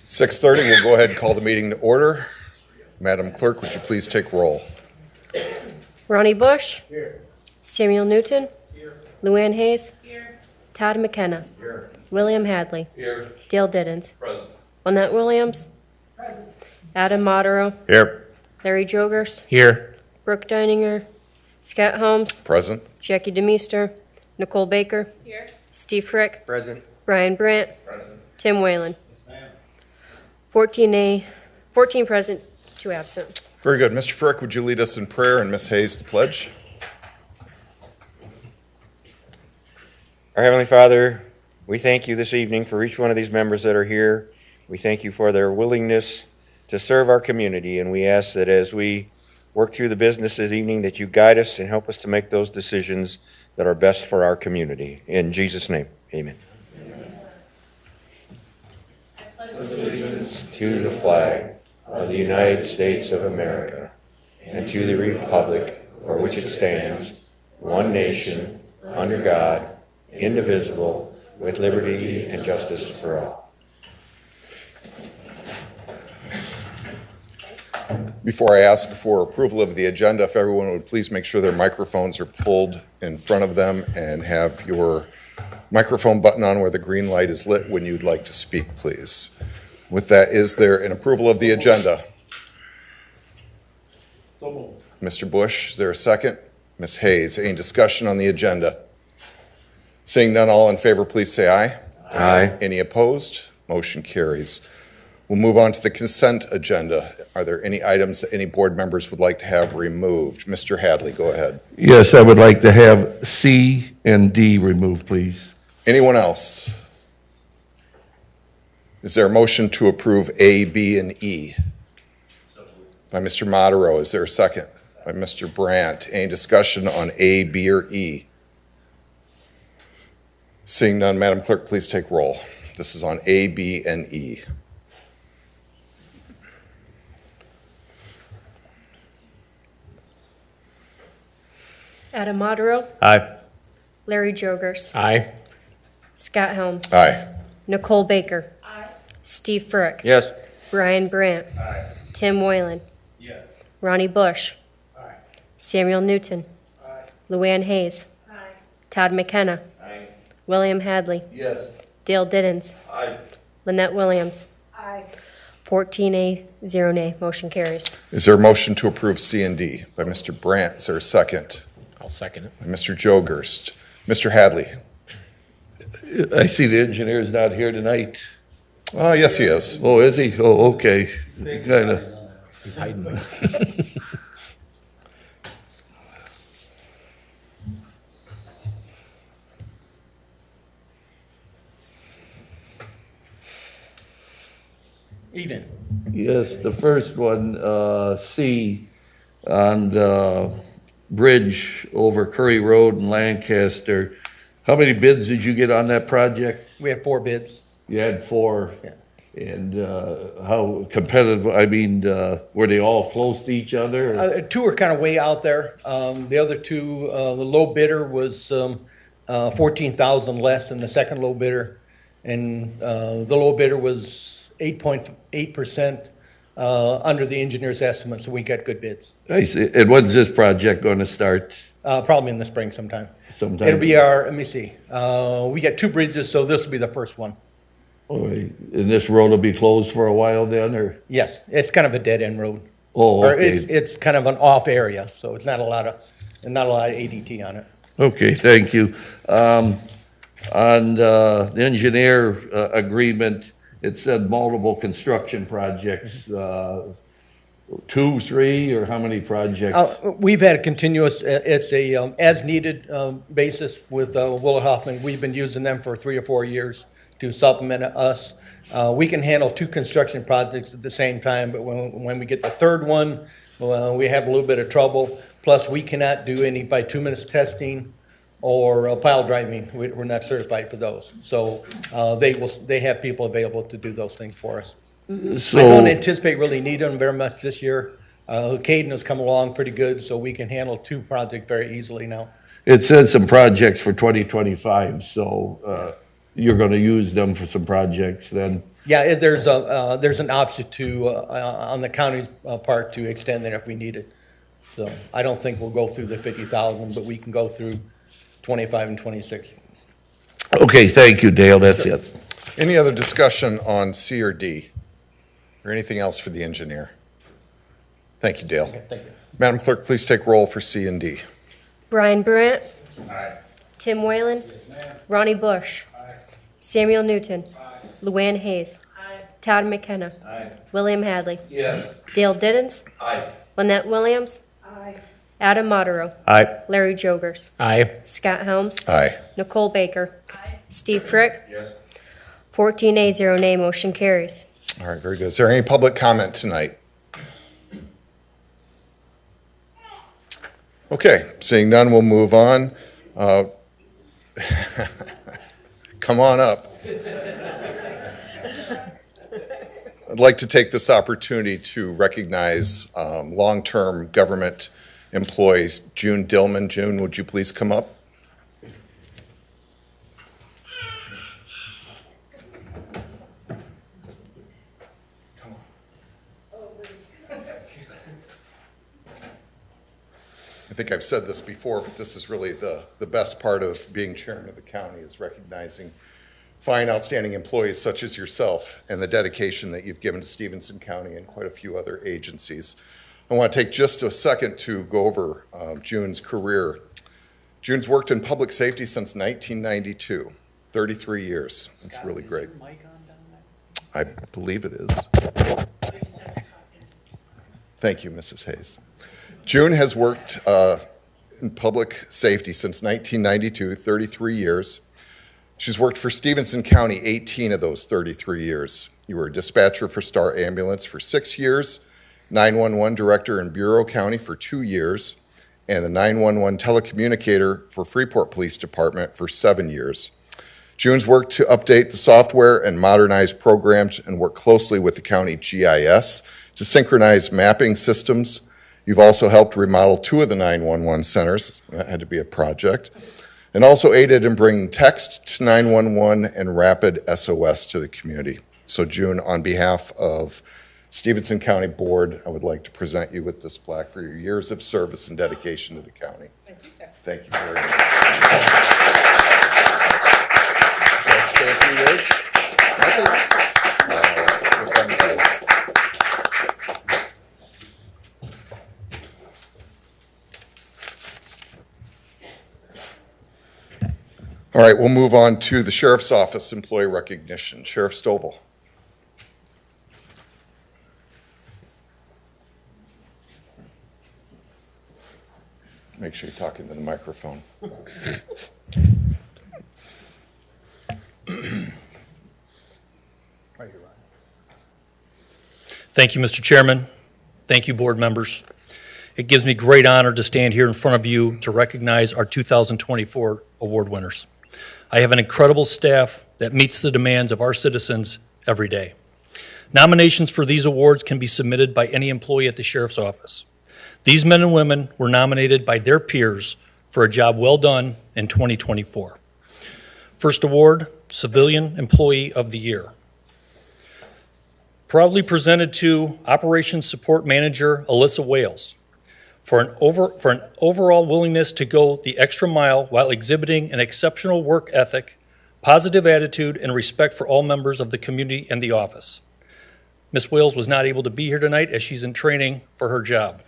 6:30, we'll go ahead and call the meeting to order. Madam Clerk, would you please take roll? Ronnie Bush. Here. Samuel Newton. Here. Luann Hayes. Here. Todd McKenna. Here. William Hadley. Here. Dale Diddens. Present. Lynette Williams. Present. Adam Modero. Here. Larry Jogers. Here. Brooke Deininger. Scott Holmes. Present. Jackie DeMeester. Nicole Baker. Here. Steve Frick. Present. Brian Brandt. Present. Tim Whalen. Yes, ma'am. 14 present, 2 absent. Very good. Mr. Frick, would you lead us in prayer, and Ms. Hayes the pledge? Our Heavenly Father, we thank you this evening for each one of these members that are here. We thank you for their willingness to serve our community, and we ask that as we work through the business this evening, that you guide us and help us to make those decisions that are best for our community. In Jesus' name, amen. Allegiance to the flag of the United States of America and to the republic for which it stands, one nation, under God, indivisible, with liberty and justice for all. Before I ask for approval of the agenda, if everyone would please make sure their microphones are pulled in front of them and have your microphone button on where the green light is lit when you'd like to speak, please. With that, is there an approval of the agenda? So moved. Mr. Bush, is there a second? Ms. Hayes, any discussion on the agenda? Seeing none, all in favor, please say aye. Aye. Any opposed? Motion carries. We'll move on to the consent agenda. Are there any items that any board members would like to have removed? Mr. Hadley, go ahead. Yes, I would like to have C and D removed, please. Anyone else? Is there a motion to approve A, B, and E? By Mr. Modero. Is there a second? By Mr. Brandt. Any discussion on A, B, or E? Seeing none, Madam Clerk, please take roll. This is on A, B, and E. Adam Modero. Aye. Larry Jogers. Aye. Scott Helms. Aye. Nicole Baker. Aye. Steve Frick. Yes. Brian Brandt. Aye. Tim Whalen. Yes. Ronnie Bush. Aye. Samuel Newton. Aye. Luann Hayes. Aye. Todd McKenna. Aye. William Hadley. Yes. Dale Diddens. Aye. Lynette Williams. Aye. 14A, 0 nay. Motion carries. Is there a motion to approve C and D? By Mr. Brandt. Is there a second? I'll second it. By Mr. Jogurst. Mr. Hadley. I see the engineer's not here tonight. Yes, he is. Oh, is he? Oh, okay. Kinda. He's hiding. Even. Yes, the first one, C, on the bridge over Curry Road in Lancaster. How many bids did you get on that project? We had 4 bids. You had 4. Yeah. And how competitive, I mean, were they all close to each other? or- 2 are kind of way out there. The other 2, the low bidder was 14,000 less than the second low bidder. And the low bidder was 8.8% under the engineer's estimate, so we got good bids. I see. And when's this project going to start? Probably in the spring sometime. Sometime? It'll be our, let me see, we got 2 bridges, so this will be the first one. All right. And this road will be closed for a while then, or? Yes, it's kind of a dead-end road. Oh, Or okay. it's kind of an off area, so it's not a lot of ADT on it. Okay, thank you. On the engineer agreement, it said multiple construction projects, 2, 3, or how many projects? We've had a continuous, it's a as-needed basis with Willard Hoffman. We've been using them for 3 or 4 years to supplement us. We can handle 2 construction projects at the same time, but when we get the third one, we have a little bit of trouble. Plus, we cannot do any bituminous testing or pile driving. We're not certified for those. So they have people available to do those things for us. So, I don't anticipate really needing them very much this year. Caden has come along pretty good, so we can handle 2 projects very easily now. it said some projects for 2025, so you're gonna use them for some projects then? Yeah, there's an option to, on the county's part to extend that if we need it. So I don't think we'll go through the 50,000, but we can go through 25 and 26. Okay, thank you, Dale, that's it. Any other discussion on C or D? Or anything else for the engineer? Thank you, Dale. Thank you. Madam Clerk, please take roll for C and D. Brian Brandt. Tim Whalen. Ronnie Bush. Samuel Newton. Luann Hayes. Todd McKenna. William Hadley. Yes. Dale Diddens. Lynette Williams. Adam Modero. Aye. Larry Jogers. Aye. Scott Helms. Aye. Nicole Baker. Steve Frick. 14 A, 0 nay, motion carries. All right, very good. Is there any public comment tonight? Okay, seeing none, we'll move on. Come on up. I'd like to take this opportunity to recognize long-term government employees. June Dillman. June, would you please come up? I think I've said this before, but this is really the best part of being chairman of the county is recognizing fine, outstanding employees such as yourself and the dedication that you've given to Stephenson County and quite a few other agencies. I want to take just a second to go over June's career. June's worked in public safety since 1992, 33 years. That's really great. I believe it is. Thank you, Mrs. Hayes. June has worked in public safety since 1992, 33 years. She's worked for Stephenson County 18 of those 33 years. You were a dispatcher for Star Ambulance for 6 years, 911 director in Bureau County for 2 years, and the 911 telecommunicator for Freeport Police Department for 7 years. June's worked to update the software and modernize programs and work closely with the county GIS to synchronize mapping systems. You've also helped remodel 2 of the 911 centers. That had to be a project. And also aided in bringing text to 911 and rapid SOS to the community. So June, on behalf of Stephenson County Board, I would like to present you with this plaque for your years of service and dedication to the county. Thank you, sir. Thank you very much. Say a few words? All right, we'll move on to the Sheriff's Office employee recognition. Sheriff Stovall. Make sure you're talking to the microphone. Thank you, Mr. Chairman. Thank you, board members. It gives me great honor to stand here in front of you to recognize our 2024 award winners. I have an incredible staff that meets the demands of our citizens every day. Nominations for these awards can be submitted by any employee at the Sheriff's Office. These men and women were nominated by their peers for a job well done in 2024. First award, Civilian Employee of the Year. Proudly presented to Operations Support Manager Alyssa Wales for an overall willingness to go the extra mile while exhibiting an exceptional work ethic, positive attitude, and respect for all members of the community and the office. Ms. Wales was not able to be here tonight as she's in training for her job.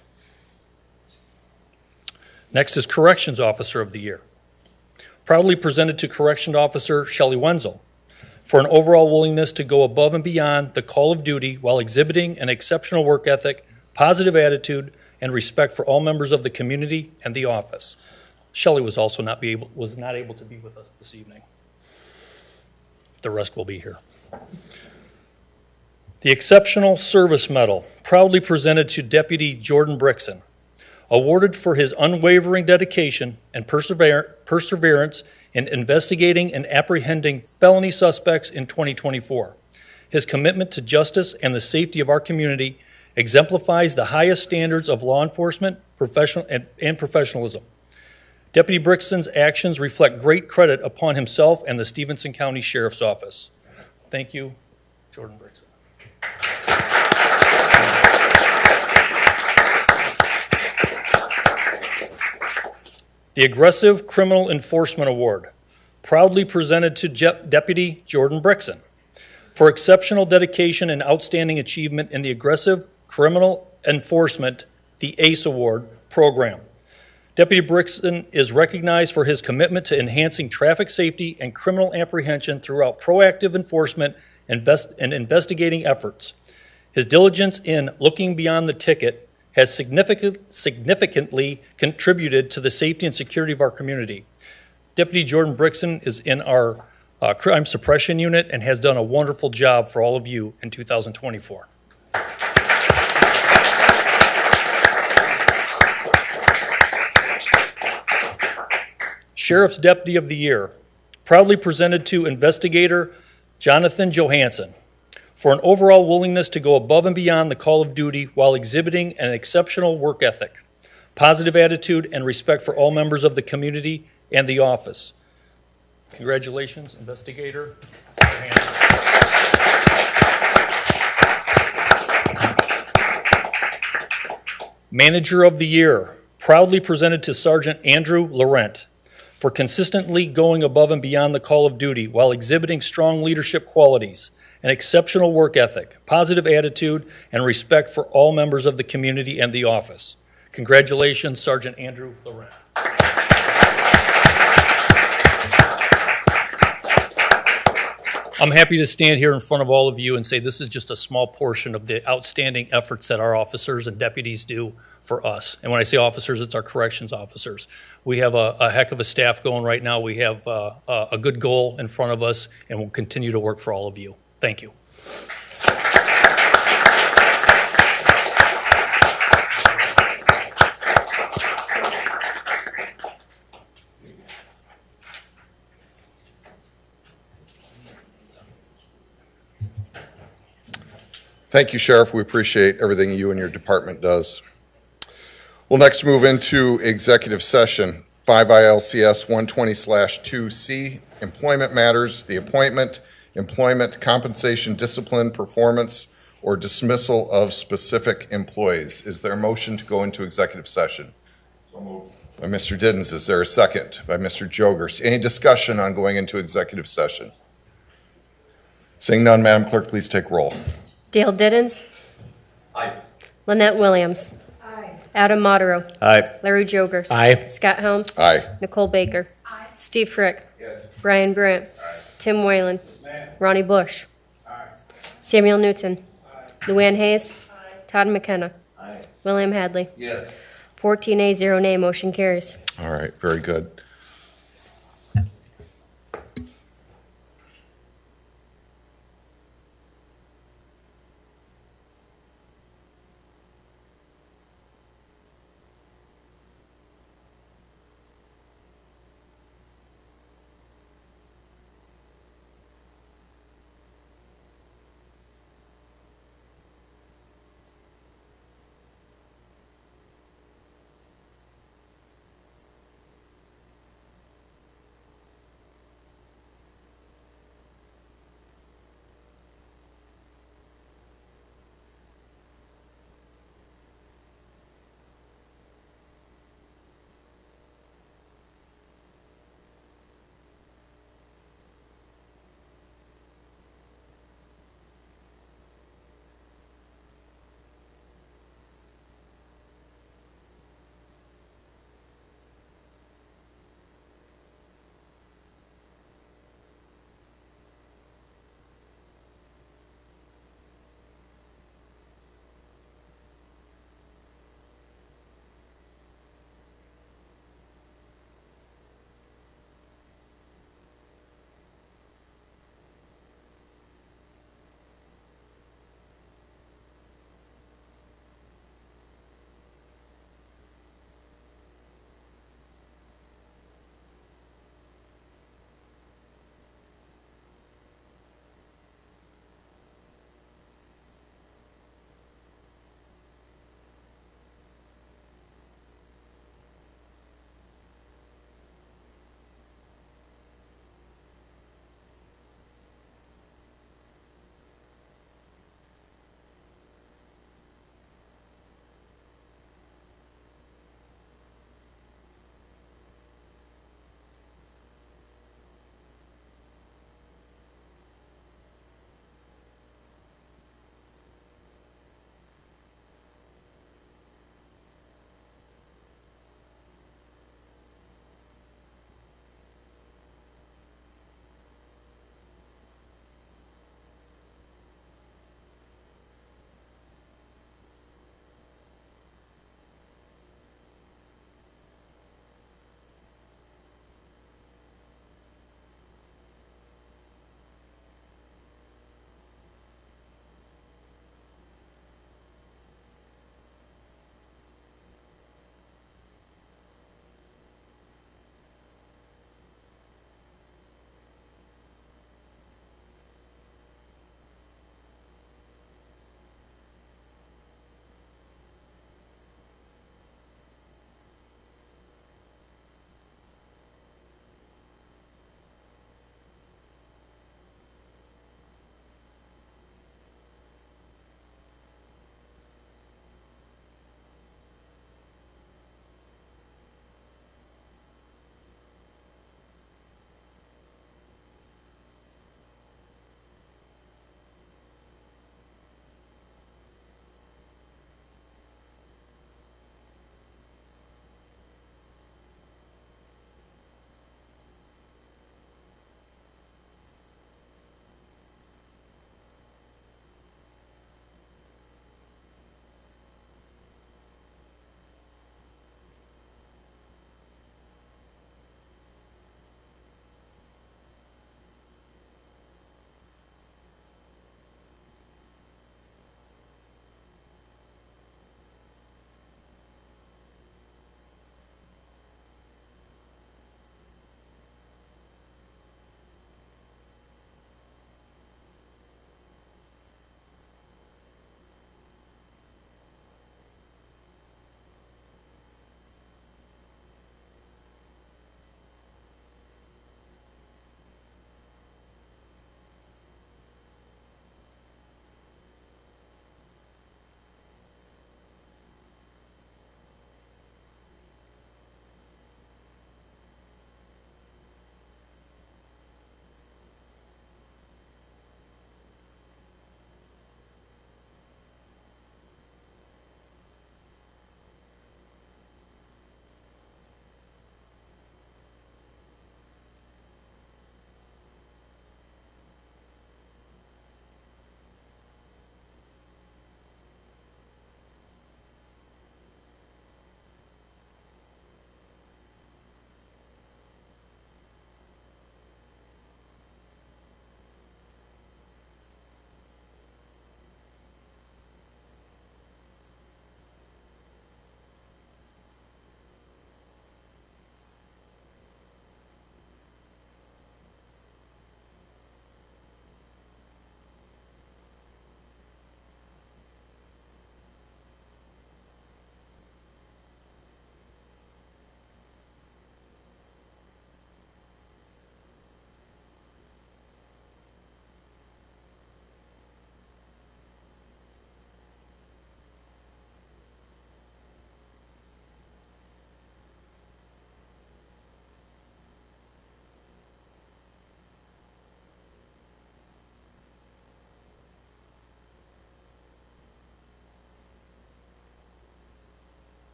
Next is Corrections Officer of the Year. Proudly presented to Corrections Officer Shelley Wenzel for an overall willingness to go above and beyond the call of duty while exhibiting an exceptional work ethic, positive attitude, and respect for all members of the community and the office. Shelley was also not able to be with us this evening. The rest will be here. The Exceptional Service Medal, proudly presented to Deputy Jordan Brixon, awarded for his unwavering dedication and perseverance in investigating and apprehending felony suspects in 2024. His commitment to justice and the safety of our community exemplifies the highest standards of law enforcement and professionalism. Deputy Brixton's actions reflect great credit upon himself and the Stephenson County Sheriff's Office. Thank you, Jordan Brixton. The Aggressive Criminal Enforcement Award, proudly presented to Deputy Jordan Brixton for exceptional dedication and outstanding achievement in the Aggressive Criminal Enforcement, the ACE Award program. Deputy Brixton is recognized for his commitment to enhancing traffic safety and criminal apprehension throughout proactive enforcement and investigating efforts. His diligence in looking beyond the ticket has significantly contributed to the safety and security of our community. Deputy Jordan Brixton is in our crime suppression unit and has done a wonderful job for all of you in 2024. Sheriff's Deputy of the Year, proudly presented to Investigator Jonathan Johansson for an overall willingness to go above and beyond the call of duty while exhibiting an exceptional work ethic, positive attitude, and respect for all members of the community and the office. Congratulations, Investigator Johansson. Manager of the Year, proudly presented to Sergeant Andrew Laurent for consistently going above and beyond the call of duty while exhibiting strong leadership qualities, an exceptional work ethic, positive attitude, and respect for all members of the community and the office. Congratulations, Sergeant Andrew Laurent. I'm happy to stand here in front of all of you and say this is just a small portion of the outstanding efforts that our officers and deputies do for us. And when I say officers, it's our corrections officers. We have a heck of a staff going right now. We have a good goal in front of us, and we'll continue to work for all of you. Thank you. Thank you, Sheriff. We appreciate everything you and your department does. We'll next move into executive session, 5 ILCS 120/2C, employment matters, the appointment, employment, compensation, discipline, performance, or dismissal of specific employees. Is there a motion to go into executive session? So moved. By Mr. Diddens. Is there a second? By Mr. Jogers. Any discussion on going into executive session? Seeing none, Madam Clerk, please take roll. Dale Diddens. Aye. Lynette Williams. Aye. Adam Modero. Aye. Larry Jogers. Aye. Scott Helms. Aye. Nicole Baker. Aye. Steve Frick. Yes. Brian Brandt. Aye. Tim Whalen. Yes, Ronnie Bush. Aye. Samuel Newton. Aye. Luann Hayes. Aye. Todd McKenna. Aye. William Hadley. Yes. 14 A, 0 nay, motion carries. All right, very good.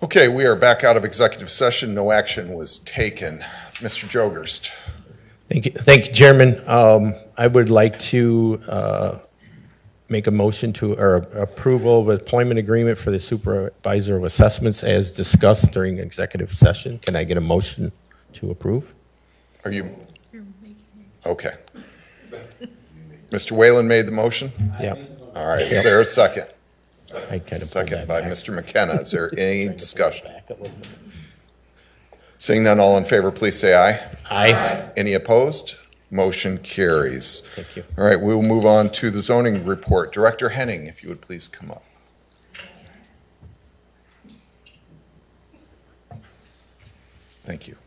Okay, we are back out of executive session. No action was taken. Mr. Jogerst. Thank you, Chairman. I would like to make a motion to, or approval of employment agreement for the supervisor of assessments as discussed during executive session. Can I get a motion to approve? Are you? Okay. Mr. Whalen made the motion? Yep. All right, is there a second? I kind of pulled Second that by back. Mr. McKenna. Is there any discussion? Seeing none, all in favor, please say aye. Aye. Any opposed? Motion carries. Thank you. All right, we will move on to the zoning report. Director Henning, if you would please come up. Thank you.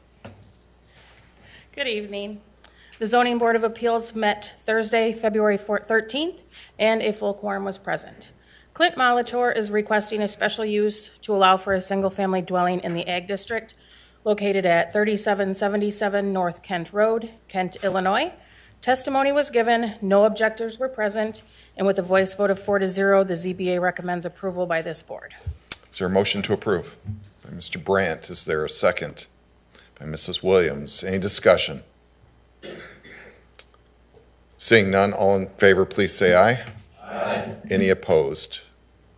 Good evening. The Zoning Board of Appeals met Thursday, February 13th, and a full quorum was present. Clint Molitor is requesting a special use to allow for a single-family dwelling in the Ag District located at 3777 North Kent Road, Kent, Illinois. Testimony was given, no objectors were present, and with a voice vote of 4-0, the ZBA recommends approval by this board. Is there a motion to approve? By Mr. Brandt, is there a second? By Mrs. Williams, any discussion? Seeing none, all in favor, please say aye. Aye. Any opposed?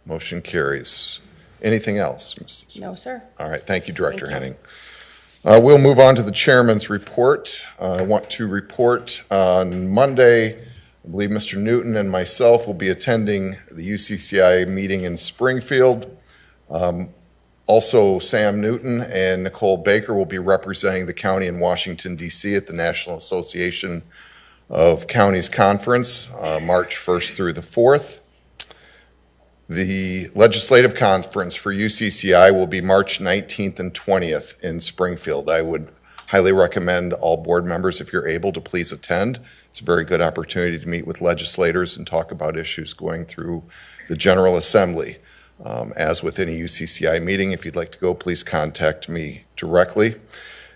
Motion carries. Anything else, Mrs.? No, sir. All right, thank you, Director Thank you. Henning. We'll move on to the chairman's report. I want to report on Monday, I believe Mr. Newton and myself will be attending the UCCI meeting in Springfield. Also, Sam Newton and Nicole Baker will be representing the county in Washington, D.C. at the National Association of Counties Conference, March 1st through the 4th. The legislative conference for UCCI will be March 19th and 20th in Springfield. I would highly recommend all board members, if you're able, to please attend. It's a very good opportunity to meet with legislators and talk about issues going through the General Assembly. As with any UCCI meeting, if you'd like to go, please contact me directly.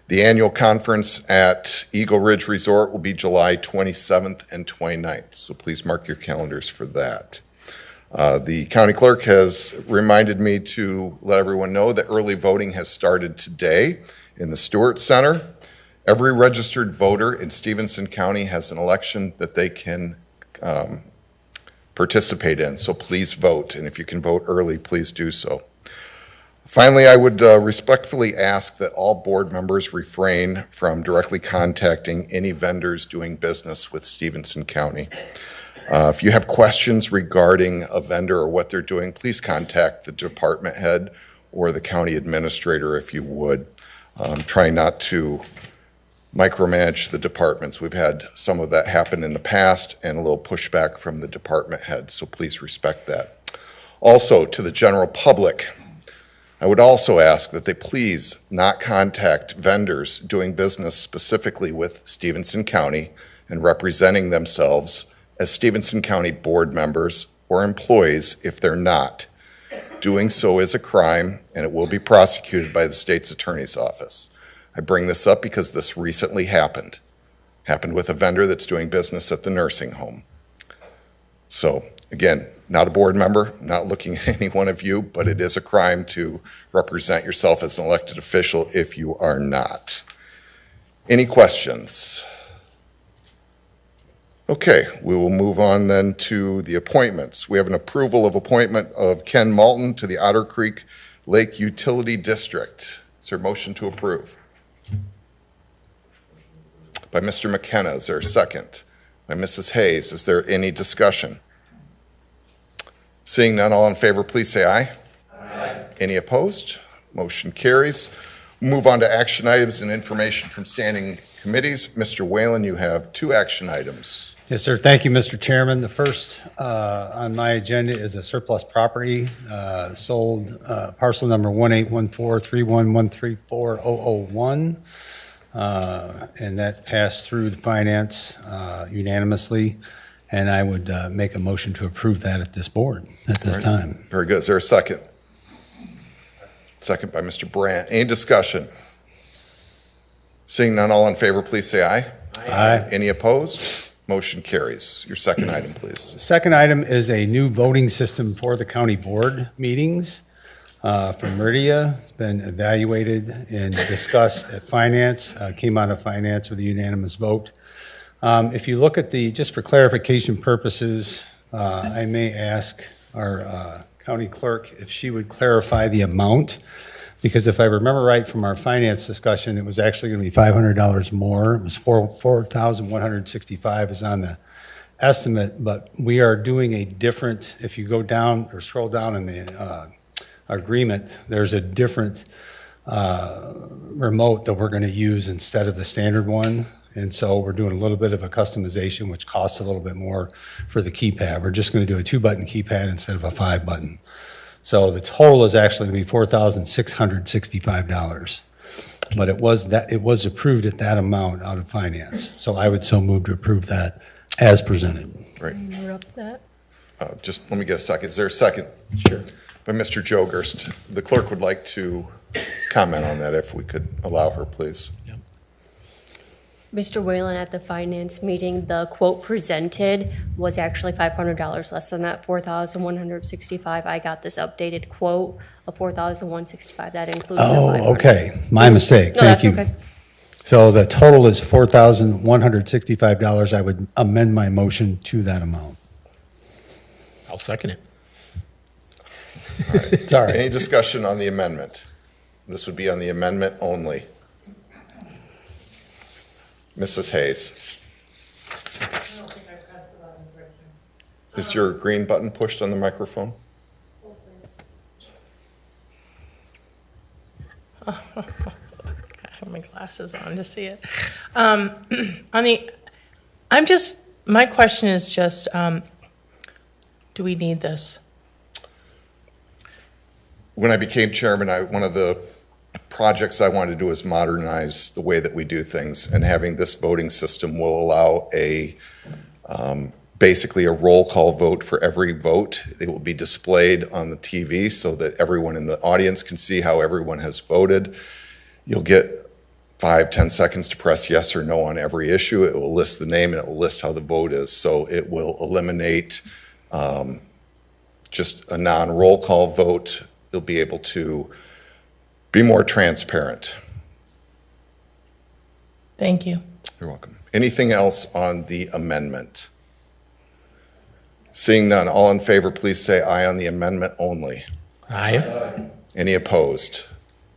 The annual conference at Eagle Ridge Resort will be July 27th and 29th, so please mark your calendars for that. The county clerk has reminded me to let everyone know that early voting has started today in the Stewart Center. Every registered voter in Stephenson County has an election that they can participate in, so please vote, and if you can vote early, please do so. Finally, I would respectfully ask that all board members refrain from directly contacting any vendors doing business with Stephenson County. If you have questions regarding a vendor or what they're doing, please contact the department head or the county administrator if you would. Try not to micromanage the departments. We've had some of that happen in the past and a little pushback from the department heads, so please respect that. Also, to the general public, I would also ask that they please not contact vendors doing business specifically with Stephenson County and representing themselves as Stephenson County board members or employees if they're not. Doing so is a crime and it will be prosecuted by the state's attorney's office. I bring this up because this recently happened. Happened with a vendor that's doing business at the nursing home. So again, not a board member, not looking at any one of you, but it is a crime to represent yourself as an elected official if you are not. Any questions? Okay, we will move on then to the appointments. We have an approval of appointment of Ken Malton to the Otter Creek Lake Utility District. Is there a motion to approve? By Mr. McKenna, is there a second? By Mrs. Hayes, is there any discussion? Seeing none, all in favor, please say aye. Aye. Any opposed? Motion carries. Move on to action items and information from standing committees. Mr. Whalen, you have 2 action items. Yes, sir. Thank you, Mr. Chairman. The first on my agenda is a surplus property sold, parcel number 1814311340001. And that passed through the finance unanimously. And I would make a motion to approve that at this board at this time. Very good. Is there a second? Second by Mr. Brandt. Any discussion? Seeing none, all in favor, please say aye. Aye. Any opposed? Motion carries. Your second item, please. Second item is a new voting system for the county board meetings from Meridia. It's been evaluated and discussed at finance, came out of finance with a unanimous vote. If you look at just for clarification purposes, I may ask our county clerk if she would clarify the amount, because if I remember right from our finance discussion, it was actually going to be $500 more. It was $4,165 is on the estimate, but we are doing a different, if you go down or scroll down in the agreement, there's a different remote that we're going to use instead of the standard one. And so we're doing a little bit of a customization, which costs a little bit more for the keypad. We're just going to do a 2-button keypad instead of a 5-button. So the total is actually going to be $4,665. But it was approved at that amount out of finance. So I would so move to approve that as presented. Great. Interrupt that. Just let me get a second. Is there a second? Sure. By Mr. Jogerst. The clerk would like to comment on that if we could allow her, please. Mr. Whalen, at the finance meeting, the quote presented was actually $500 less than that, $4,165. I got this updated quote of $4,165. That includes the $500. Oh, okay. My mistake. No, Thank that's you. okay. So the total is $4,165. I would amend my motion to that amount. I'll second it. It's all right. Any discussion on the amendment? This would be on the amendment only. Mrs. Hayes. Is your green button pushed on the microphone? I have my glasses on to see it. My question is just, do we need this? When I became chairman, one of the projects I wanted to do is modernize the way that we do things, and having this voting system will allow basically a roll call vote for every vote. It will be displayed on the TV so that everyone in the audience can see how everyone has voted. You'll get 5-10 seconds to press yes or no on every issue. It will list the name and it will list how the vote is. So it will eliminate just a non-roll call vote. You'll be able to be more transparent. Thank you. You're welcome. Anything else on the amendment? Seeing none, all in favor, please say aye on the amendment only. Aye. Any opposed?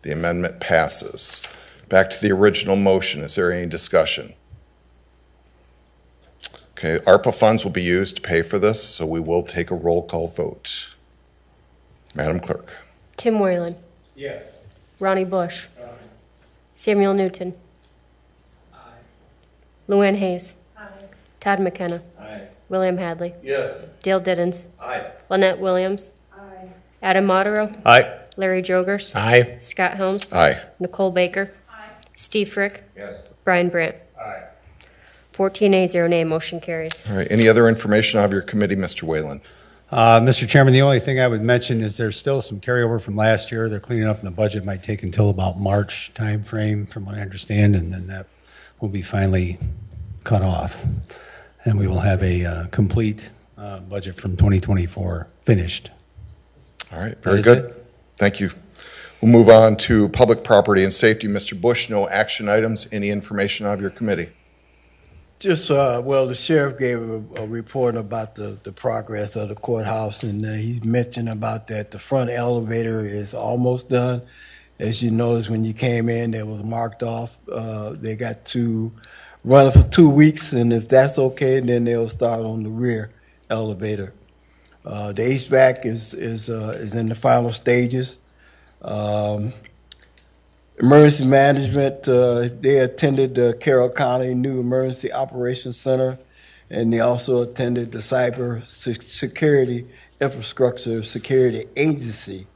The amendment passes. Back to the original motion. Is there any discussion? Okay, ARPA funds will be used to pay for this, so we will take a roll call vote. Madam Clerk. Tim Whalen. Yes. Ronnie Bush. Samuel Newton. Luann Hayes. Todd McKenna. William Hadley. Yes. Dale Diddens. Aye. Lynette Williams. Adam Monteiro. Aye. Larry Jogers. Aye. Scott Holmes. Aye. Nicole Baker. Steve Frick. Yes. Brian Brandt. 14 A, 0 nay, motion carries. All right, any other information out of your committee, Mr. Whalen? Mr. Chairman, the only thing I would mention is there's still some carryover from last year. They're cleaning up, and the budget might take until about March timeframe, from what I understand, and then that will be finally cut off. And we will have a complete budget from 2024 finished. All right, That very is good. it. Thank you. We'll move on to public property and safety. Mr. Bush, no action items. Any information out of your committee? Just, the sheriff gave a report about the progress of the courthouse, and he mentioned about that the front elevator is almost done. As you noticed when you came in, it was marked off. They got to run it for 2 weeks, and if that's okay, then they'll start on the rear elevator. The HVAC is in the final stages. Emergency management, they attended the Carroll County New Emergency Operations Center, and they also attended the Cyber Security Infrastructure Security Agency.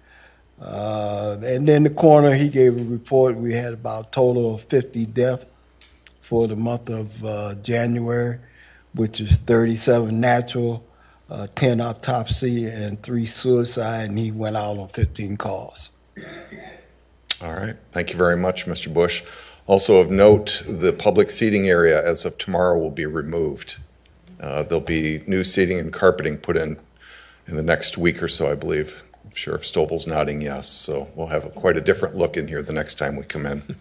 And then the coroner, he gave a report. We had about a total of 50 deaths for the month of January, which is 37 natural, 10 autopsy, and 3 suicide, and he went out on 15 calls. All right, thank you very much, Mr. Bush. Also of note, the public seating area as of tomorrow will be removed. There'll be new seating and carpeting put in the next week or so, I believe. Sheriff Stovall's nodding yes, so we'll have quite a different look in here the next time we come in.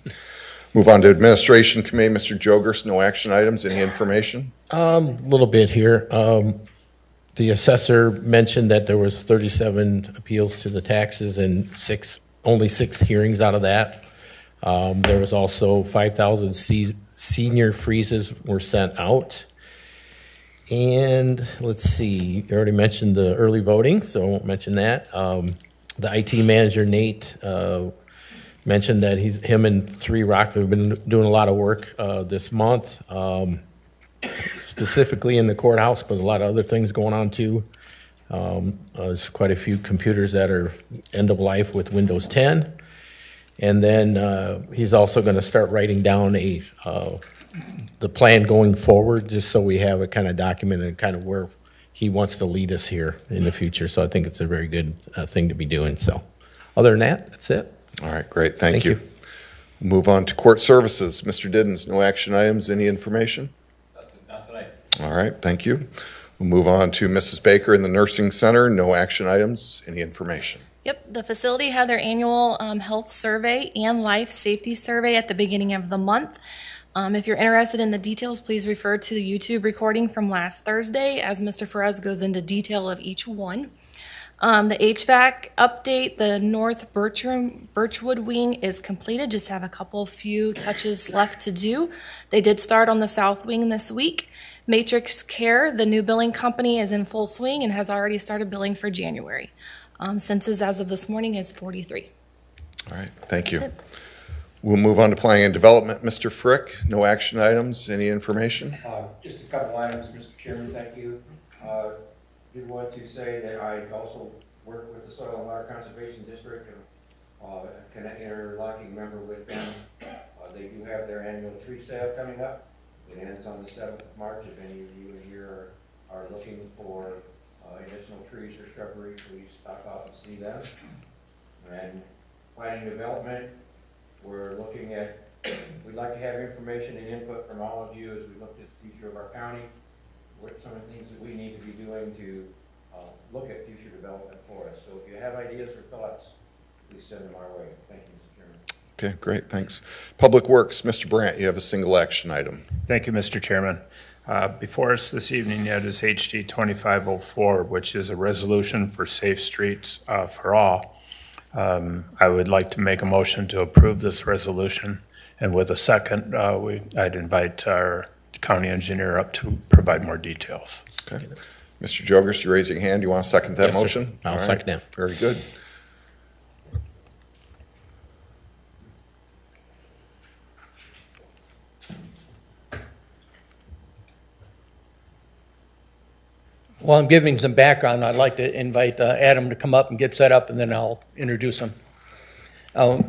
Move on to Administration Committee. Mr. Jogers, no action items, any information? A little bit here. The assessor mentioned that there was 37 appeals to the taxes and only six hearings out of that. There was also 5,000 senior freezes were sent out. And let's see, you already mentioned the early voting, so I won't mention that. The IT manager, Nate, mentioned that him and Three Rock have been doing a lot of work this month, specifically in the courthouse, but a lot of other things going on too. There's quite a few computers that are end of life with Windows 10. And then he's also going to start writing down the plan going forward, just so we have it kind of documented and kind of where he wants to lead us here in the future. So I think it's a very good thing to be doing. So other than that, that's it. All right, great, thank you. Move on to Court Services. Mr. Diddens, no action items, any information? Not tonight. All right, thank you. We'll move on to Mrs. Baker in the Nursing Center, no action items, any information? Yep, the facility had their annual health survey and life safety survey at the beginning of the month. If you're interested in the details, please refer to the YouTube recording from last Thursday as Mr. Perez goes into detail of each one. The HVAC update, the North Birchwood wing is completed, just have a few touches left to do. They did start on the South wing this week. Matrix Care, the new billing company, is in full swing and has already started billing for January. Census as of this morning is 43. All right, thank you. We'll move on to Planning and Development. Mr. Frick, no action items, any information? Just a couple items, Mr. Chairman, thank you. Did want to say that I also work with the Soil and Water Conservation District, and an interlocking member with them. They do have their annual tree sale coming up. It ends on the 7th of March. If any of you here are looking for additional trees or shrubbery, please stop out and see them. And Planning and Development, we're looking at, we'd like to have information and input from all of you as we look at the future of our county, what some of the things that we need to be doing to look at future development for us. So if you have ideas or thoughts, please send them our way. Thank you, Mr. Chairman. Okay, great, thanks. Public Works, Mr. Brandt, you have a single action item. Thank you, Mr. Chairman. Before us this evening, yet is HD 2504, which is a resolution for safe streets for all. I would like to make a motion to approve this resolution, and with a second, I'd invite our county engineer up to provide more details. Okay. Mr. Jogers, you're raising your hand. You want to second that motion? Sir. I'll All right. second that. Very good. While I'm giving some background, I'd like to invite Adam to come up and get set up, and then I'll introduce him. A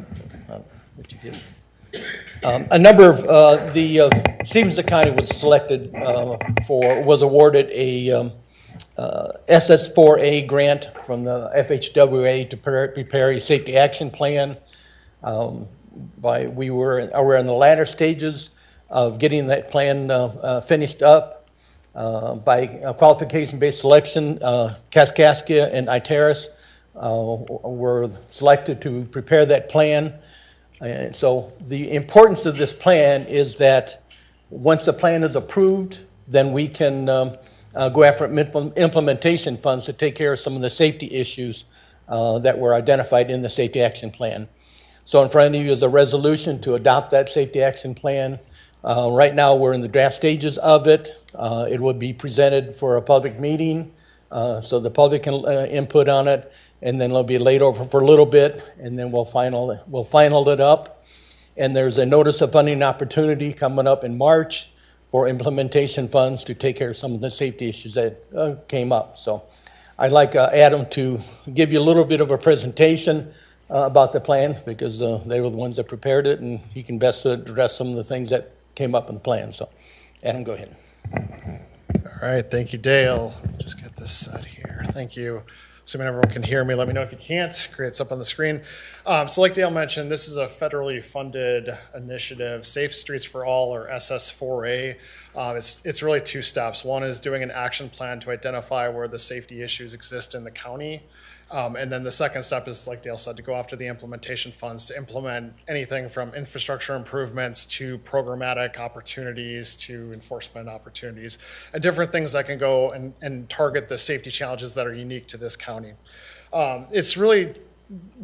number of the Stephenson County was selected was awarded a SS4A grant from the FHWA to prepare a safety action plan. We're in the latter stages of getting that plan finished up. By qualification-based selection, Kaskaskia and Iteris were selected to prepare that plan. And so the importance of this plan is that once the plan is approved, then we can go after implementation funds to take care of some of the safety issues that were identified in the safety action plan. So in front of you is a resolution to adopt that safety action plan. Right now, we're in the draft stages of it. It will be presented for a public meeting so the public can input on it, and then it'll be laid over for a little bit, and then we'll final it up. And there's a notice of funding opportunity coming up in March for implementation funds to take care of some of the safety issues that came up. So I'd like Adam to give you a little bit of a presentation about the plan, because they were the ones that prepared it, and he can best address some of the things that came up in the plan. So, Adam, go ahead. All right, thank you, Dale. Just get this set here. Thank you. Assuming everyone can hear me, let me know if you can't. Creates up on the screen. So like Dale mentioned, this is a federally funded initiative, Safe Streets for All, or SS4A. It's really two steps. One is doing an action plan to identify where the safety issues exist in the county. And then the second step is, like Dale said, to go after the implementation funds to implement anything from infrastructure improvements to programmatic opportunities to enforcement opportunities and different things that can go and target the safety challenges that are unique to this county. It's really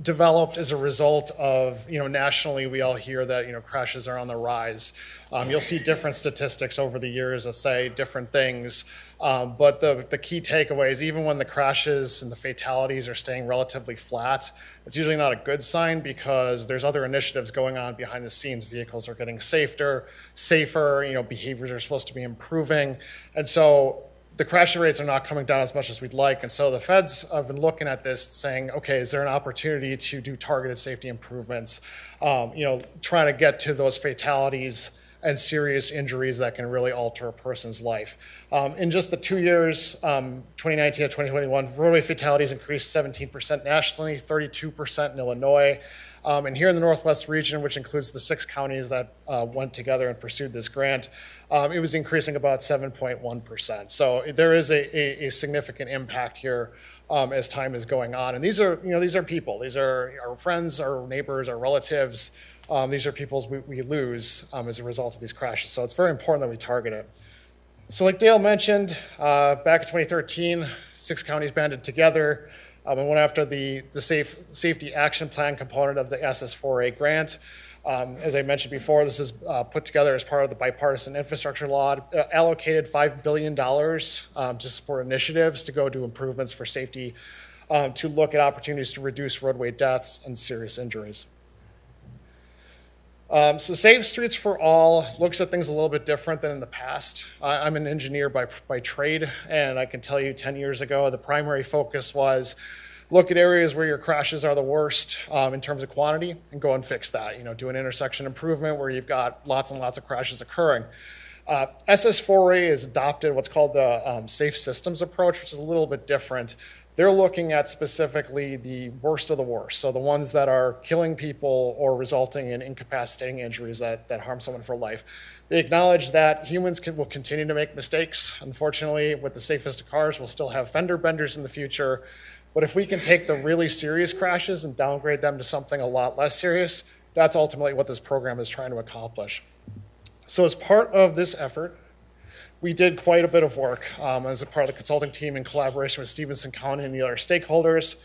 developed as a result of, nationally we all hear that, crashes are on the rise. You'll see different statistics over the years that say different things. But the key takeaway is even when the crashes and the fatalities are staying relatively flat, it's usually not a good sign because there's other initiatives going on behind the scenes. Vehicles are getting safer, behaviors are supposed to be improving. And so the crash rates are not coming down as much as we'd like. And so the feds have been looking at this saying, okay, is there an opportunity to do targeted safety improvements, trying to get to those fatalities and serious injuries that can really alter a person's life. In just the 2 years, 2019 to 2021, roadway fatalities increased 17% nationally, 32% in Illinois. And here in the Northwest region, which includes the 6 counties that went together and pursued this grant, it was increasing about 7.1%. So there is a significant impact here as time is going on. And these are people. These are our friends, our neighbors, our relatives. These are people we lose as a result of these crashes. So it's very important that we target it. So like Dale mentioned, back in 2013, 6 counties banded together and went after the safety action plan component of the SS4A grant. As I mentioned before, this is put together as part of the bipartisan infrastructure law, allocated $5 billion to support initiatives to go do improvements for safety, to look at opportunities to reduce roadway deaths and serious injuries. So Safe Streets for All looks at things a little bit different than in the past. I'm an engineer by trade, and I can tell you 10 years ago, the primary focus was look at areas where your crashes are the worst in terms of quantity and go and fix that. Do an intersection improvement where you've got lots and lots of crashes occurring. SS4A has adopted what's called the Safe Systems approach, which is a little bit different. They're looking at specifically the worst of the worst, so the ones that are killing people or resulting in incapacitating injuries that harm someone for life. They acknowledge that humans will continue to make mistakes. Unfortunately, with the safest of cars, we'll still have fender benders in the future. But if we can take the really serious crashes and downgrade them to something a lot less serious, that's ultimately what this program is trying to accomplish. So as part of this effort, we did quite a bit of work as a part of the consulting team in collaboration with Stephenson County and the other stakeholders.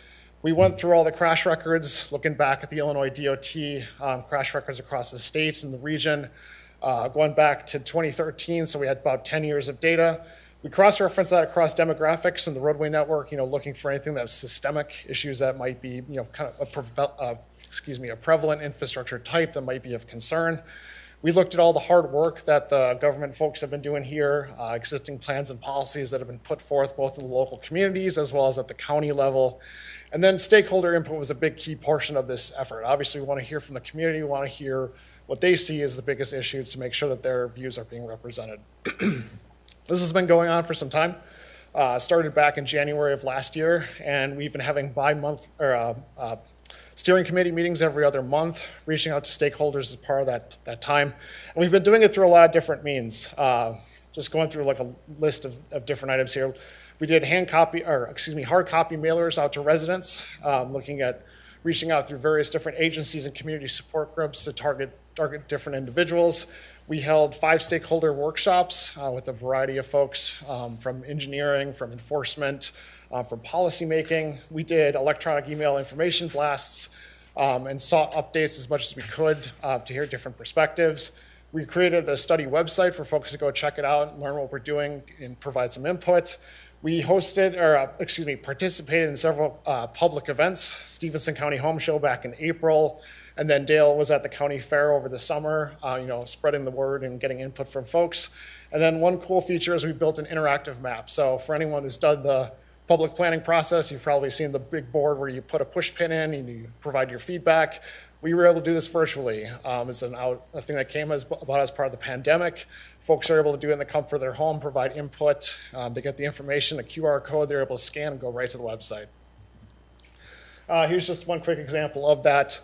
We went through all the crash records, looking back at the Illinois DOT crash records across the states and the region, going back to 2013, so we had about 10 years of data. We cross-referenced that across demographics and the roadway network, looking for anything that's systemic, issues that might be, kind of a prevalent infrastructure type that might be of concern. We looked at all the hard work that the government folks have been doing here, existing plans and policies that have been put forth both in the local communities as well as at the county level. And then stakeholder input was a big key portion of this effort. Obviously, we want to hear from the community. We want to hear what they see as the biggest issues to make sure that their views are being represented. This has been going on for some time. Started back in January of last year, and we've been having steering committee meetings every other month, reaching out to stakeholders as part of that time. And we've been doing it through a lot of different means. Just going through like a list of different items here. We did hard copy mailers out to residents, looking at reaching out through various different agencies and community support groups to target different individuals. We held 5 stakeholder workshops with a variety of folks from engineering, from enforcement, from policymaking. We did electronic email information blasts and sought updates as much as we could to hear different perspectives. We created a study website for folks to go check it out and learn what we're doing and provide some input. We participated in several public events, Stephenson County Home Show back in April, and then Dale was at the county fair over the summer, spreading the word and getting input from folks. And then one cool feature is we built an interactive map. So for anyone who's done the public planning process, you've probably seen the big board where you put a push pin in and you provide your feedback. We were able to do this virtually. It's a thing that came about as part of the pandemic. Folks are able to do it in the comfort of their home, provide input. They get the information, a QR code they're able to scan and go right to the website. Here's just one quick example of that.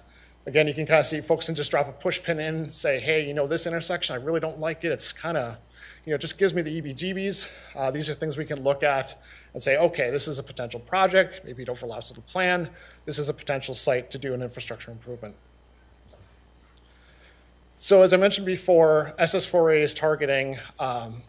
Again, you can kind of see folks can just drop a push pin in, say, hey, you know, this intersection, I really don't like it. It's kind of, you know, just gives me the EBGBs. These are things we can look at and say, okay, this is a potential project. Maybe it overlaps with the plan. This is a potential site to do an infrastructure improvement. So as I mentioned before, SS4A is targeting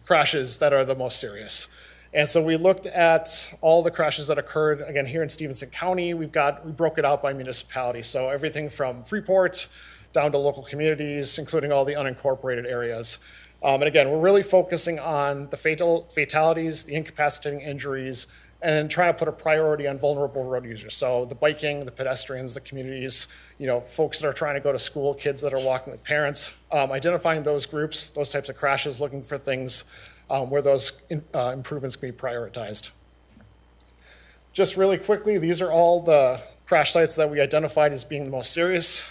crashes that are the most serious. And so we looked at all the crashes that occurred, again, here in Stephenson County. We broke it out by municipality. So everything from Freeport down to local communities, including all the unincorporated areas. And again, we're really focusing on the fatalities, the incapacitating injuries, and trying to put a priority on vulnerable road users. So the biking, the pedestrians, the communities, you know, folks that are trying to go to school, kids that are walking with parents, identifying those groups, those types of crashes, looking for things where those improvements can be prioritized. Just really quickly, these are all the crash sites that we identified as being the most serious.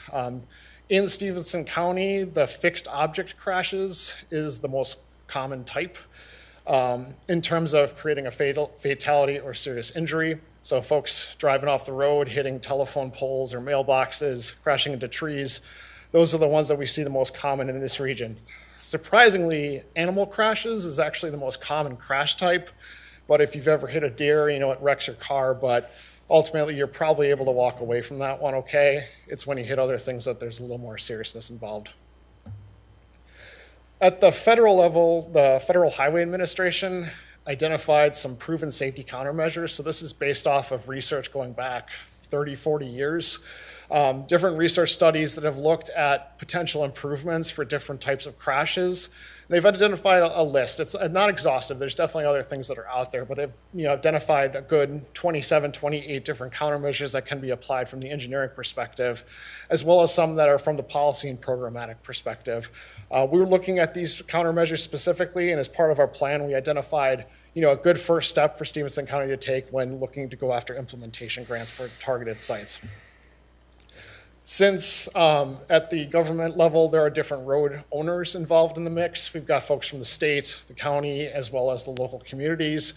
In Stephenson County, the fixed object crashes is the most common type in terms of creating a fatality or serious injury. So folks driving off the road, hitting telephone poles or mailboxes, crashing into trees, those are the ones that we see the most common in this region. Surprisingly, animal crashes is actually the most common crash type, but if you've ever hit a deer, you know, it wrecks your car, but ultimately you're probably able to walk away from that one okay. It's when you hit other things that there's a little more seriousness involved. At the federal level, the Federal Highway Administration identified some proven safety countermeasures. So this is based off of research going back 30, 40 years. Different research studies that have looked at potential improvements for different types of crashes. They've identified a list. It's not exhaustive. There's definitely other things that are out there, but they've identified a good 27, 28 different countermeasures that can be applied from the engineering perspective, as well as some that are from the policy and programmatic perspective. We were looking at these countermeasures specifically, and as part of our plan, we identified a good first step for Stephenson County to take when looking to go after implementation grants for targeted sites. Since at the government level, there are different road owners involved in the mix. We've got folks from the state, the county, as well as the local communities.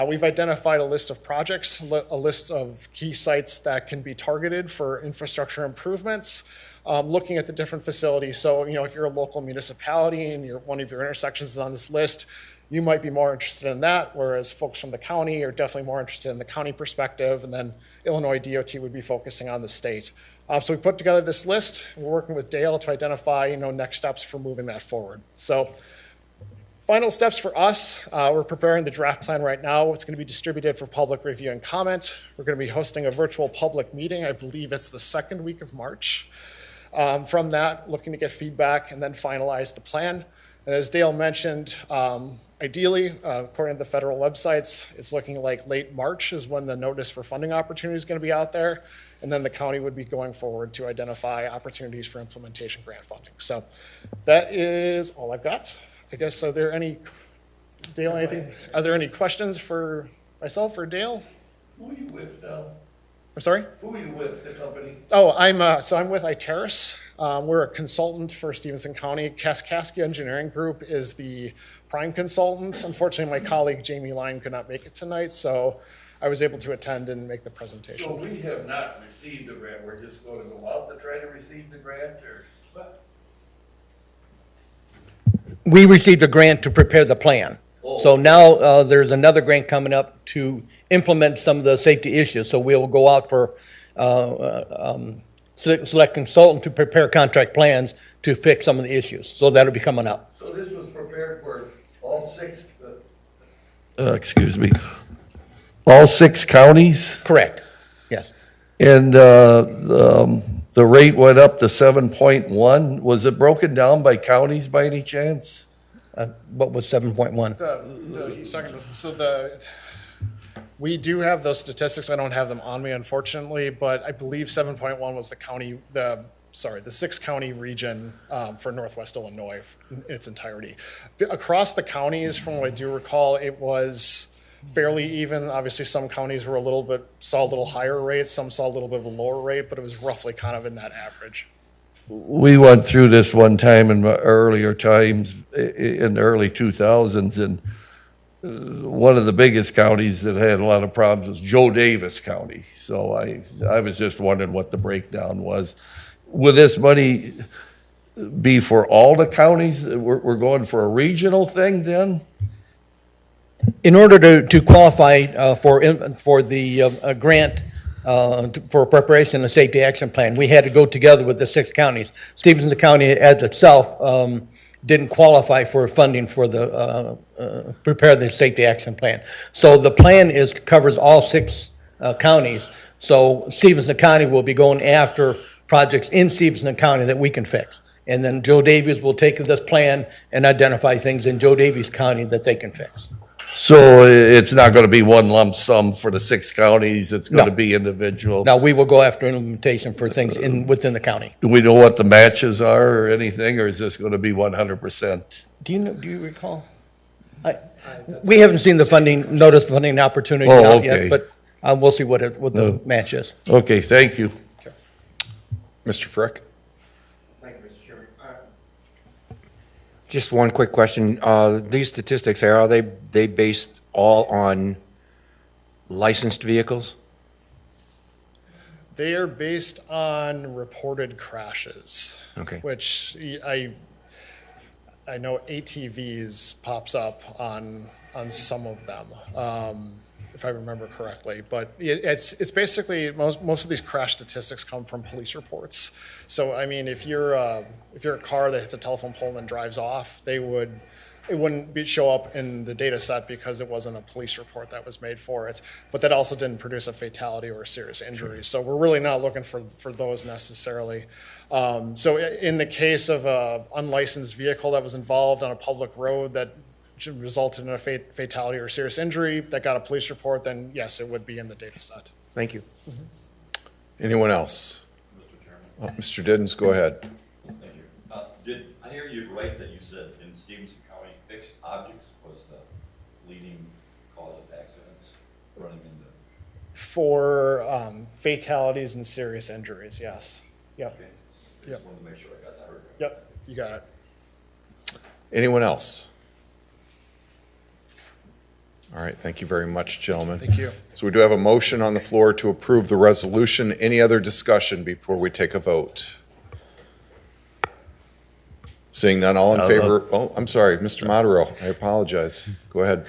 We've identified a list of projects, a list of key sites that can be targeted for infrastructure improvements, looking at the different facilities. So, if you're a local municipality and one of your intersections is on this list, you might be more interested in that, whereas folks from the county are definitely more interested in the county perspective, and then Illinois DOT would be focusing on the state. So we put together this list. We're working with Dale to identify, next steps for moving that forward. So final steps for us, we're preparing the draft plan right now. It's going to be distributed for public review and comment. We're going to be hosting a virtual public meeting. I believe it's the second week of March. From that, looking to get feedback and then finalize the plan. And as Dale mentioned, ideally, according to the federal websites, it's looking like late March is when the notice for funding opportunity is going to be out there. And then the county would be going forward to identify opportunities for implementation grant funding. So that is all I've got. I guess, are there any questions for myself or Dale? Who are you with now? I'm sorry? Who are you with, the company? Oh, I'm with Iteris. We're a consultant for Stephenson County. Kaskaskia Engineering Group is the prime consultant. Unfortunately, my colleague Jamie Line could not make it tonight, so I was able to attend and make the presentation. So we have not received the grant. We're just going to go out to try to receive the grant, or what? We received a grant to prepare the plan. Oh. So now there's another grant coming up to implement some of the safety issues. So we'll go out for select consultant to prepare contract plans to fix some of the issues. So that'll be coming up. So this was prepared for all six, excuse me, all six counties? Correct, yes. And the rate went up to 7.1. Was it broken down by counties by any chance? What was 7.1? He's talking about, we do have those statistics. I don't have them on me, unfortunately, but I believe 7.1 was the six county region for Northwest Illinois in its entirety. Across the counties, from what I do recall, it was fairly even. Obviously, some counties were saw a little higher rates, some saw a little bit of a lower rate, but it was roughly kind of in that average. We went through this one time in earlier times, in the early 2000s, and one of the biggest counties that had a lot of problems was Joe Davis County. So I was just wondering what the breakdown was. Will this money be for all the counties? We're going for a regional thing then? In order to qualify for the grant for preparation of the safety action plan, we had to go together with the 6 counties. Stephenson County as itself didn't qualify for funding for the prepare the safety action plan. So the plan covers all 6 counties. So Stephenson County will be going after projects in Stephenson County that we can fix. And then Joe Davies will take this plan and identify things in Joe Davies County that they can fix. So it's not going to be one lump sum for the 6 counties, it's going to be individual? Now, we will go after implementation for things within the county. Do we know what the matches are or anything, or is this going to be 100%? Do you recall? We haven't seen the notice of funding opportunity out yet, but we'll see what the match is. Okay, thank you. Mr. Frick? Thank you, Mr. Chairman. Just one quick question. These statistics, are they based all on licensed vehicles? They are based on reported crashes. Okay. Which I know ATVs pops up on some of them, if I remember correctly. But it's basically most of these crash statistics come from police reports. So I mean, if you're a car that hits a telephone pole and then drives off, it wouldn't show up in the data set because it wasn't a police report that was made for it. But that also didn't produce a fatality or a serious injury. So we're really not looking for those necessarily. So in the case of an unlicensed vehicle that was involved on a public road that resulted in a fatality or serious injury that got a police report, then yes, it would be in the data set. Thank you. Anyone else? Mr. Chairman. Mr. Diddens, go ahead. Thank you. Did I hear you right that you said in Stephenson County, fixed objects was the leading cause of accidents running into? For fatalities and serious injuries, yes. Yep. Okay. I just wanted to make sure I got that right. Yep, you got it. Anyone else? All right, thank you very much, gentlemen. Thank you. So we do have a motion on the floor to approve the resolution. Any other discussion before we take a vote? Seeing none, all in favor? Oh, I'm sorry, Mr. Modero, I apologize. Go ahead.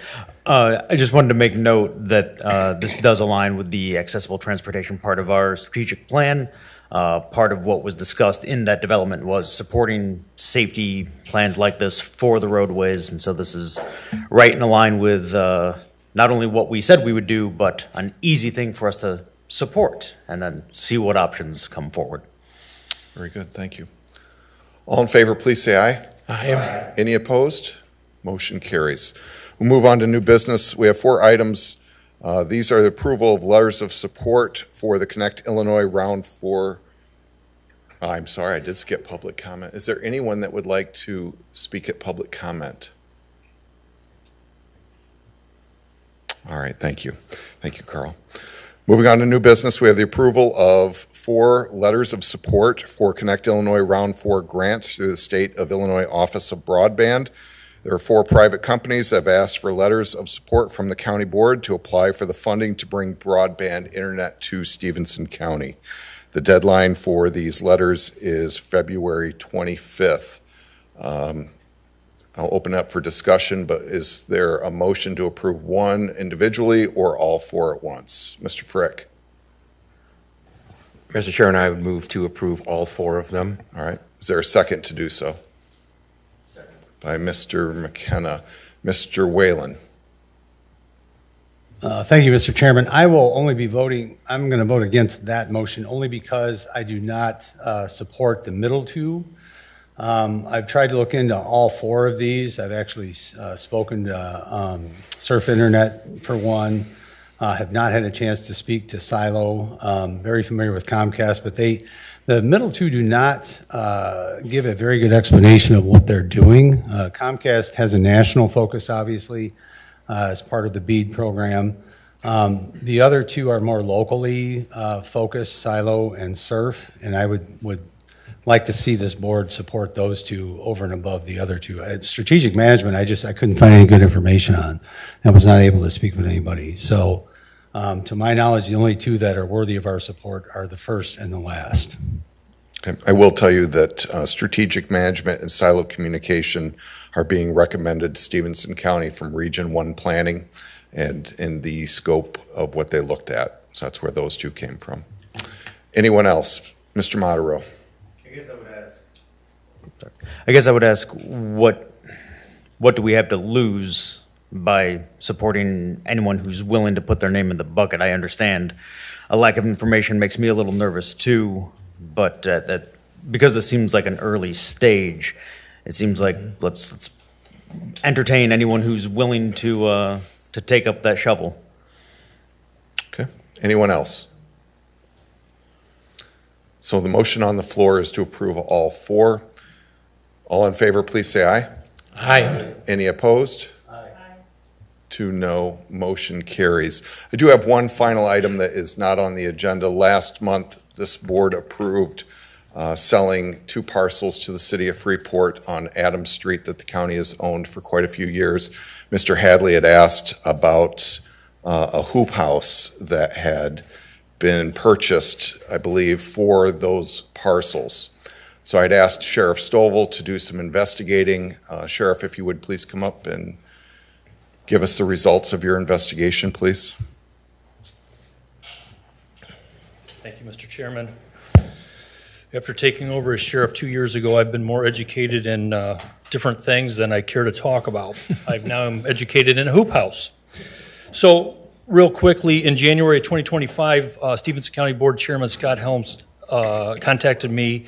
I just wanted to make note that this does align with the accessible transportation part of our strategic plan. Part of what was discussed in that development was supporting safety plans like this for the roadways. And so this is right in line with not only what we said we would do, but an easy thing for us to support and then see what options come forward. Very good, thank you. All in favor, please say aye. Aye. Any opposed? Motion carries. We'll move on to new business. We have 4 items. These are the approval of letters of support for the Connect Illinois Round 4. I'm sorry, I did skip public comment. Is there anyone that would like to speak at public comment? All right, thank you. Thank you, Carl. Moving on to new business, we have the approval of 4 letters of support for Connect Illinois Round 4 grants through the State of Illinois Office of Broadband. There are 4 private companies that have asked for letters of support from the county board to apply for the funding to bring broadband internet to Stephenson County. The deadline for these letters is February 25th. I'll open up for discussion, but is there a motion to approve one individually or all 4 at once? Mr. Frick. Mr. Chairman, I would move to approve all 4 of them. All right. Is there a second to do so? Second. By Mr. McKenna. Mr. Whalen. Thank you, Mr. Chairman. I will only be voting, I'm going to vote against that motion only because I do not support the middle 2. I've tried to look into all 4 of these. I've actually spoken to Surf Internet for one. Have not had a chance to speak to Silo. Very familiar with Comcast, but the middle 2 do not give a very good explanation of what they're doing. Comcast has a national focus, obviously, as part of the BEAD program. The other 2 are more locally focused, Silo and Surf, and I would like to see this board support those two over and above the other two. Strategic management, I couldn't find any good information on. I was not able to speak with anybody. So to my knowledge, the only two that are worthy of our support are the first and the last. Okay. I will tell you that strategic management and silo communication are being recommended to Stephenson County from Region 1 planning and in the scope of what they looked at. So that's where those two came from. Anyone else? Mr. Modero. I guess I would ask, what do we have to lose by supporting anyone who's willing to put their name in the bucket? I understand a lack of information makes me a little nervous too, but that because this seems like an early stage, it seems like let's entertain anyone who's willing to take up that shovel. Okay. Anyone else? So the motion on the floor is to approve all four. All in favor, please say aye. Aye. Any opposed? Aye. 2 no, motion carries. I do have one final item that is not on the agenda. Last month, this board approved selling 2 parcels to the city of Freeport on Adams Street that the county has owned for quite a few years. Mr. Hadley had asked about a hoop house that had been purchased, I believe, for those parcels. So I'd asked Sheriff Stovall to do some investigating. Sheriff, if you would please come up and give us the results of your investigation, please. Thank you, Mr. Chairman. After taking over as sheriff 2 years ago, I've been more educated in different things than I care to talk about. I've now am educated in a hoop house. So real quickly, in January of 2025, Stephenson County Board Chairman Scott Helms contacted me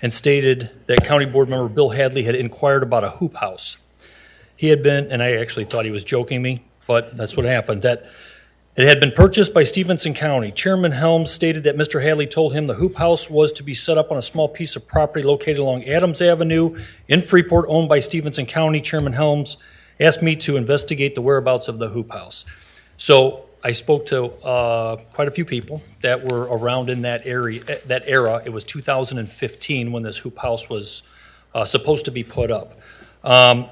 and stated that County Board member Bill Hadley had inquired about a hoop house. He had been, and I actually thought he was joking me, but that's what happened, that it had been purchased by Stephenson County. Chairman Helms stated that Mr. Hadley told him the hoop house was to be set up on a small piece of property located along Adams Avenue in Freeport, owned by Stephenson County. Chairman Helms asked me to investigate the whereabouts of the hoop house. So I spoke to quite a few people that were around in that area, that era. It was 2015 when this hoop house was supposed to be put up.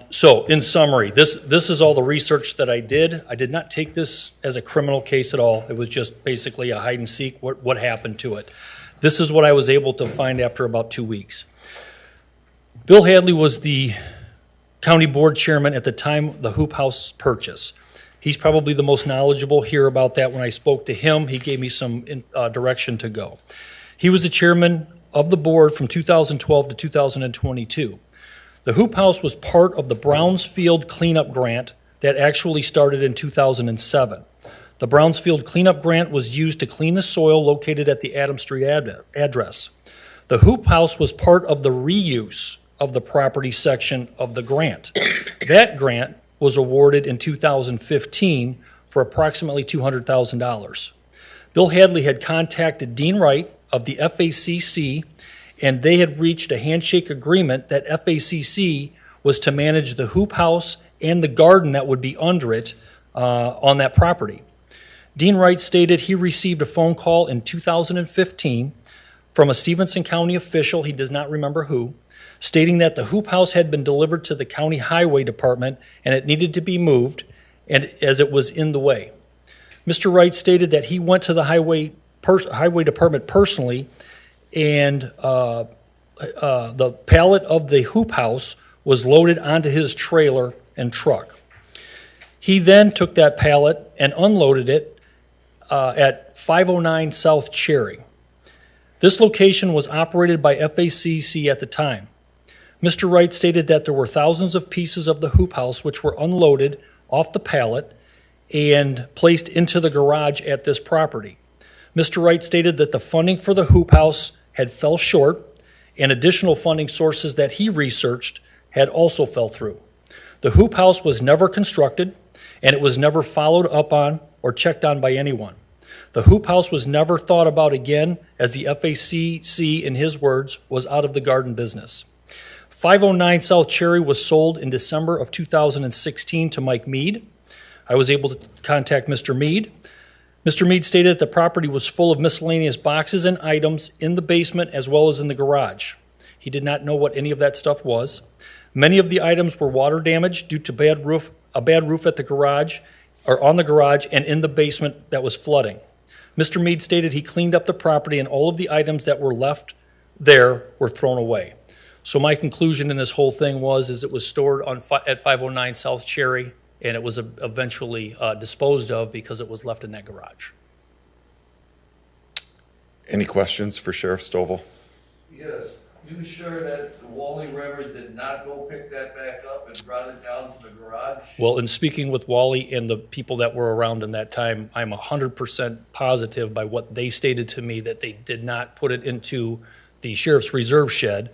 So in summary, this is all the research that I did. I did not take this as a criminal case at all. It was just basically a hide and seek, what happened to it. This is what I was able to find after about 2 weeks. Bill Hadley was the county board chairman at the time the hoop house purchase. He's probably the most knowledgeable here about that. When I spoke to him, he gave me some direction to go. He was the chairman of the board from 2012 to 2022. The hoop house was part of the Brownsfield cleanup grant that actually started in 2007. The Brownsfield cleanup grant was used to clean the soil located at the Adams Street address. The hoop house was part of the reuse of the property section of the grant. That grant was awarded in 2015 for approximately $200,000. Bill Hadley had contacted Dean Wright of the FACC, and they had reached a handshake agreement that FACC was to manage the hoop house and the garden that would be under it on that property. Dean Wright stated he received a phone call in 2015 from a Stephenson County official, he does not remember who, stating that the hoop house had been delivered to the county highway department and it needed to be moved, and as it was in the way. Mr. Wright stated that he went to the highway department personally, and the pallet of the hoop house was loaded onto his trailer and truck. He then took that pallet and unloaded it at 509 South Cherry. This location was operated by FACC at the time. Mr. Wright stated that there were thousands of pieces of the hoop house which were unloaded off the pallet and placed into the garage at this property. Mr. Wright stated that the funding for the hoop house had fell short, and additional funding sources that he researched had also fell through. The hoop house was never constructed, and it was never followed up on or checked on by anyone. The hoop house was never thought about again, as the FACC, in his words, was out of the garden business. 509 South Cherry was sold in December of 2016 to Mike Mead. I was able to contact Mr. Mead. Mr. Mead stated that the property was full of miscellaneous boxes and items in the basement as well as in the garage. He did not know what any of that stuff was. Many of the items were water damage due to a bad roof at the garage, or on the garage and in the basement that was flooding. Mr. Mead stated he cleaned up the property and all of the items that were left there were thrown away. So my conclusion in this whole thing is it was stored at 509 South Cherry, and it was eventually disposed of because it was left in that garage. Any questions for Sheriff Stovall? Yes. You sure that the Wally Rivers did not go pick that back up and brought it down to the garage? Well, in speaking with Wally and the people that were around in that time, I'm 100% positive by what they stated to me that they did not put it into the sheriff's reserve shed.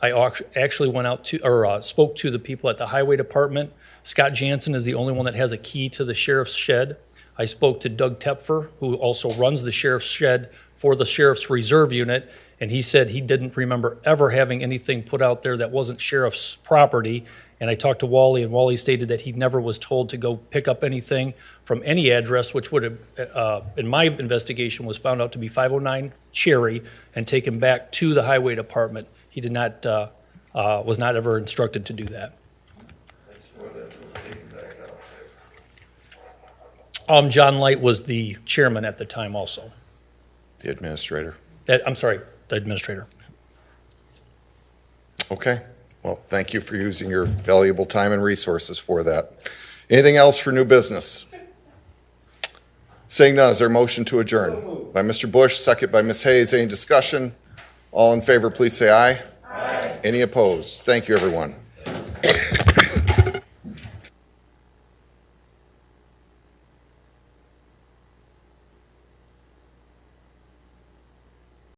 I actually went out to, or spoke to the people at the highway department. Scott Jansen is the only one that has a key to the sheriff's shed. I spoke to Doug Tepfer, who also runs the sheriff's shed for the sheriff's reserve unit, and he said he didn't remember ever having anything put out there that wasn't sheriff's property. And I talked to Wally, and Wally stated that he never was told to go pick up anything from any address, which would have, in my investigation, was found out to be 509 Cherry and taken back to the highway department. He did not, was not ever instructed to do that. John Light was the chairman at the time also. The administrator. I'm sorry, the administrator. Okay. Well, thank you for using your valuable time and resources for that. Anything else for new business? Seeing none, is there a motion to adjourn? By Mr. Bush, second by Ms. Hayes. Any discussion? All in favor, please say aye. Aye. Any opposed? Thank you, everyone.